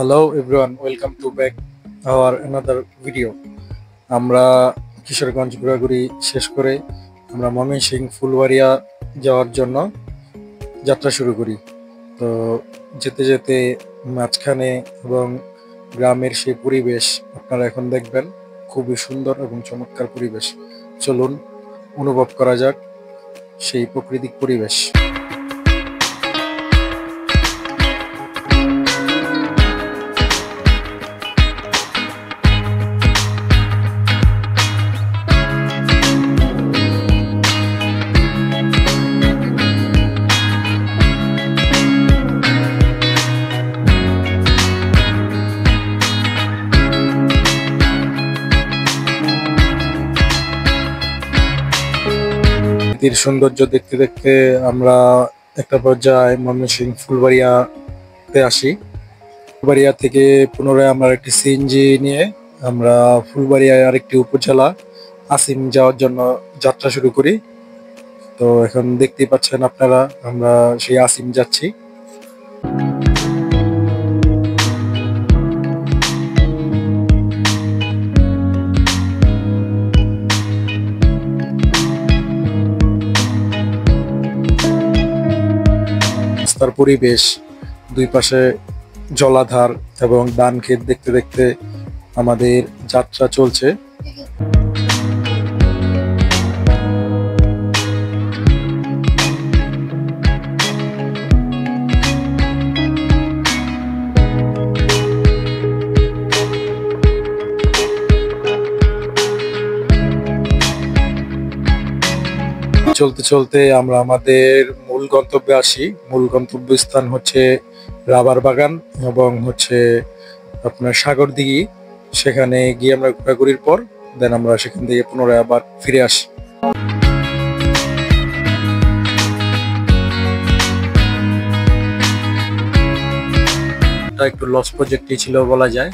Hello everyone, welcome to back our another video. আমরা কিশোরগঞ্জ ঘোরাঘুরি শেষ করে আমরা ময়মনসিংহ ফুলবাড়িয়া যাওয়ার জন্য যাত্রা শুরু করি। তো যেতে যেতে মাঝখানে এবং গ্রামের সেই পরিবেশ আপনারা এখন দেখবেন, খুবই সুন্দর এবং চমৎকার পরিবেশ। চলুন অনুভব করা যাক সেই প্রাকৃতিক পরিবেশ। প্রকৃতির সৌন্দর্য দেখতে দেখতে আমরা একটা পর্যায়ে ময়মনসিংহ ফুলবাড়িয়াতে আসি। ফুলবাড়িয়া থেকে পুনরায় আমরা একটি সিএনজি নিয়ে আমরা ফুলবাড়িয়ার আরেকটি উপজেলা আসিম যাওয়ার জন্য যাত্রা শুরু করি। তো এখন দেখতেই পাচ্ছেন আপনারা, আমরা সেই আসিম যাচ্ছি। রাস্তার পরিবেশ, দুই পাশে জলাধার এবং ধান ক্ষেত দেখতে দেখতে আমাদের যাত্রা চলছে। চলতে চলতে আমরা আমাদের মূল গন্তব্যে আসি। মূল গন্তব্যস্থান হচ্ছে রাবার বাগান এবং হচ্ছে আপনার সাগরদিঘি। সেখানে গিয়ে আমরা ঘোরাঘুরির পর দেন আমরা সেখান থেকে পুনরায় আবার ফিরে আসি। এটা একটু লস প্রজেক্টই ছিল বলা যায়,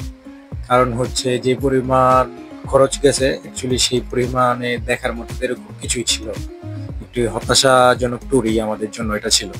কারণ হচ্ছে যে পরিমাণ খরচ গেছে অ্যাকচুয়ালি সেই পরিমাণে দেখার মতো এরকম কিছুই ছিল। একটি হতাশাজনক ট্যুরই আমাদের জন্য এটা ছিল।